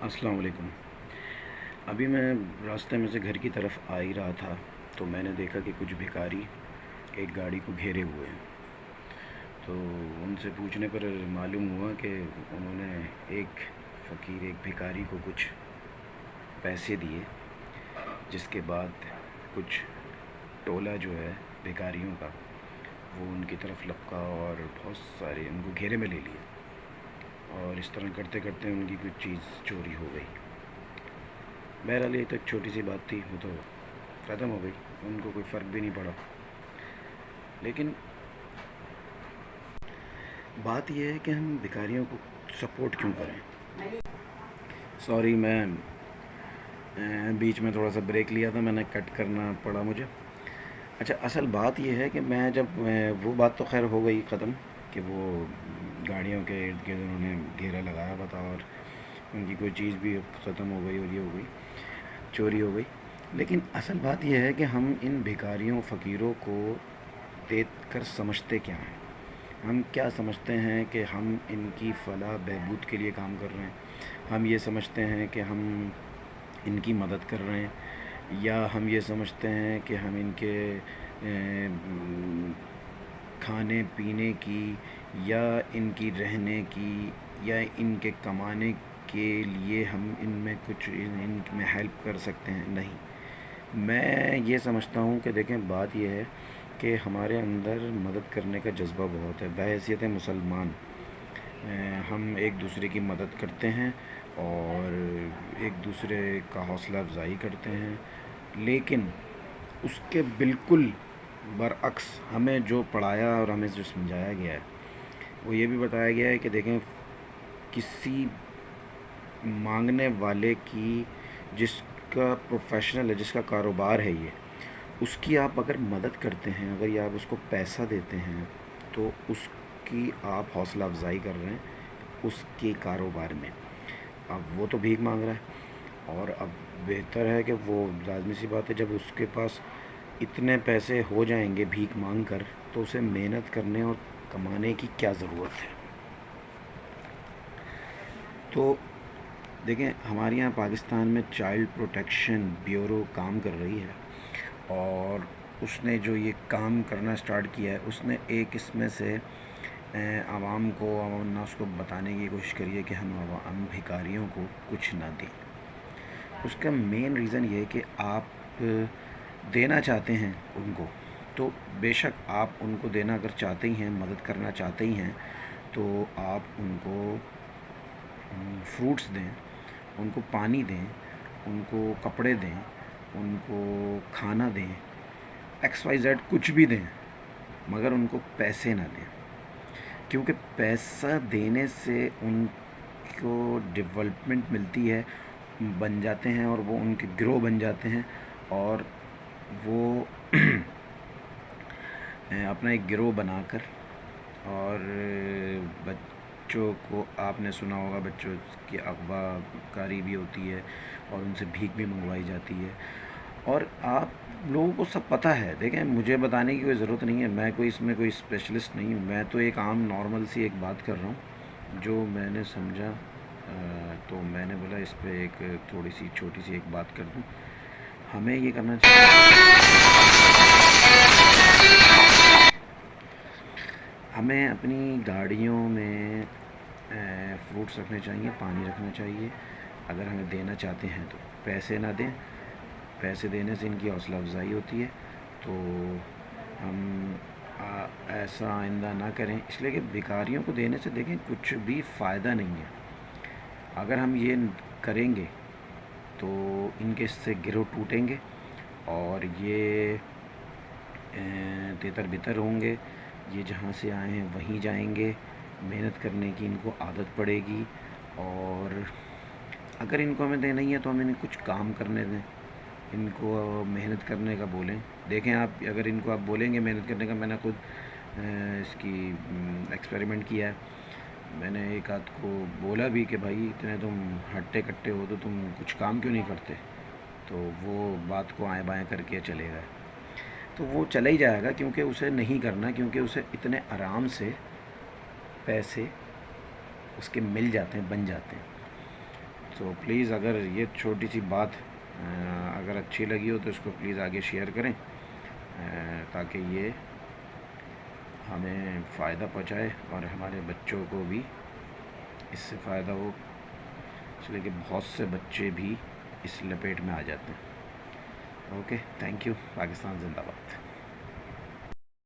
السلام علیکم۔ ابھی میں راستے میں سے گھر کی طرف آ ہی رہا تھا تو میں نے دیکھا کہ کچھ بھکاری ایک گاڑی کو گھیرے ہوئے ہیں۔ تو ان سے پوچھنے پر معلوم ہوا کہ انہوں نے ایک فقیر ایک بھکاری کو کچھ پیسے دیے، جس کے بعد کچھ ٹولہ جو ہے بھکاریوں کا وہ ان کی طرف لپکا اور بہت سارے ان کو گھیرے میں لے لیے، اور اس طرح کرتے کرتے ان کی کچھ چیز چوری ہو گئی۔ بہرحال یہ تو ایک چھوٹی سی بات تھی، وہ تو ختم ہو گئی، ان کو کوئی فرق بھی نہیں پڑا۔ لیکن بات یہ ہے کہ ہم بھکاریوں کو سپورٹ کیوں کریں؟ سوری، میں بیچ میں تھوڑا سا بریک لیا تھا، میں نے کٹ کرنا پڑا مجھے۔ اچھا، اصل بات یہ ہے کہ میں جب وہ بات تو خیر ہو گئی ختم کہ وہ گاڑیوں کے ارد گرد انہوں نے گھیرا لگایا ہوا تھا اور ان کی کوئی چیز بھی ختم ہو گئی اور یہ ہو گئی، چوری ہو گئی۔ لیکن اصل بات یہ ہے کہ ہم ان بھکاریوں فقیروں کو دیکھ کر سمجھتے کیا ہیں؟ ہم کیا سمجھتے ہیں کہ ہم ان کی فلاح بہبود کے لیے کام کر رہے ہیں؟ ہم یہ سمجھتے ہیں کہ ہم ان کی مدد کر رہے ہیں، یا ہم یہ سمجھتے ہیں کہ ہم ان کے کھانے پینے کی یا ان کی رہنے کی یا ان کے کمانے کے لیے ہم ان میں کچھ ان میں ہیلپ کر سکتے ہیں؟ نہیں، میں یہ سمجھتا ہوں کہ دیکھیں، بات یہ ہے کہ ہمارے اندر مدد کرنے کا جذبہ بہت ہے۔ بحیثیت مسلمان ہم ایک دوسرے کی مدد کرتے ہیں اور ایک دوسرے کا حوصلہ افزائی کرتے ہیں، لیکن اس کے بالکل برعکس ہمیں جو پڑھایا اور ہمیں جو سمجھایا گیا ہے وہ یہ بھی بتایا گیا ہے کہ دیکھیں، کسی مانگنے والے کی، جس کا پروفیشنل ہے، جس کا کاروبار ہے یہ، اس کی آپ اگر مدد کرتے ہیں، اگر یہ آپ اس کو پیسہ دیتے ہیں تو اس کی آپ حوصلہ افزائی کر رہے ہیں اس کے کاروبار میں۔ اب وہ تو بھیک مانگ رہا ہے، اور اب بہتر ہے کہ وہ لازمی سی بات ہے، جب اس کے پاس اتنے پیسے ہو جائیں گے بھیک مانگ کر، تو اسے محنت کرنے اور کمانے کی کیا ضرورت ہے؟ تو دیکھیں، ہمارے یہاں پاکستان میں چائلڈ پروٹیکشن بیورو کام کر رہی ہے، اور اس نے جو یہ کام کرنا سٹارٹ کیا ہے، اس نے ایک اس میں سے عوام کو، عوام الناس کو بتانے کی کوشش کری ہے کہ ہم بھکاریوں کو کچھ نہ دیں۔ اس کا مین ریزن یہ ہے کہ آپ دینا چاہتے ہیں ان کو، تو بے شک آپ ان کو دینا اگر چاہتے ہی ہیں، مدد کرنا چاہتے ہی ہیں، تو آپ ان کو فروٹس دیں، ان کو پانی دیں، ان کو کپڑے دیں، ان کو کھانا دیں، ایکس وائی زیڈ کچھ بھی دیں، مگر ان کو پیسے نہ دیں، کیونکہ پیسہ دینے سے ان کو ڈیولپمنٹ ملتی ہے، بن جاتے ہیں، اور وہ ان کے گروہ بن جاتے ہیں، اور وہ اپنا ایک گروہ بنا کر، اور بچوں کو، آپ نے سنا ہوگا، بچوں کی اغوا کاری بھی ہوتی ہے اور ان سے بھیک بھی منگوائی جاتی ہے، اور آپ لوگوں کو سب پتہ ہے۔ دیکھیں، مجھے بتانے کی کوئی ضرورت نہیں ہے، میں کوئی اس میں کوئی اسپیشلسٹ نہیں ہوں، میں تو ایک عام نارمل سی ایک بات کر رہا ہوں جو میں نے سمجھا، تو میں نے بولا اس پہ ایک تھوڑی سی چھوٹی سی ایک بات کر دوں۔ ہمیں یہ کرنا چاہیے، ہمیں اپنی گاڑیوں میں فروٹس رکھنے چاہیے، پانی رکھنا چاہیے، اگر ہمیں دینا چاہتے ہیں تو۔ پیسے نہ دیں، پیسے دینے سے ان کی حوصلہ افزائی ہوتی ہے، تو ہم ایسا آئندہ نہ کریں، اس لیے کہ بھکاریوں کو دینے سے دیکھیں کچھ بھی فائدہ نہیں ہے۔ اگر ہم یہ کریں گے تو ان کے سے گروہ ٹوٹیں گے، اور یہ تیتر بتر ہوں گے، یہ جہاں سے آئے ہیں وہیں جائیں گے، محنت کرنے کی ان کو عادت پڑے گی، اور اگر ان کو ہمیں دینا ہی ہے تو ہم انہیں کچھ کام کرنے دیں، ان کو محنت کرنے کا بولیں۔ دیکھیں، آپ اگر ان کو آپ بولیں گے محنت کرنے کا، میں نے خود اس کی ایکسپیریمنٹ کیا ہے، میں نے ایک آدھ کو بولا بھی کہ بھائی اتنے تم ہٹے کٹے ہو تو تم کچھ کام کیوں نہیں کرتے، تو وہ بات کو آئیں بائیں کر کے چلے گئے، تو وہ چلا ہی جائے گا، کیونکہ اسے نہیں کرنا، کیونکہ اسے اتنے آرام سے پیسے اس کے مل جاتے ہیں، بن جاتے ہیں۔ سو پلیز اگر یہ چھوٹی سی بات اگر اچھی لگی ہو تو اس کو پلیز آگے شیئر کریں تاکہ یہ ہمیں فائدہ پہنچائے اور ہمارے بچوں کو بھی اس سے فائدہ ہو، اس لیے کہ بہت سے بچے بھی اس لپیٹ میں آ جاتے ہیں. Okay, thank you. پاکستان زندہ باد.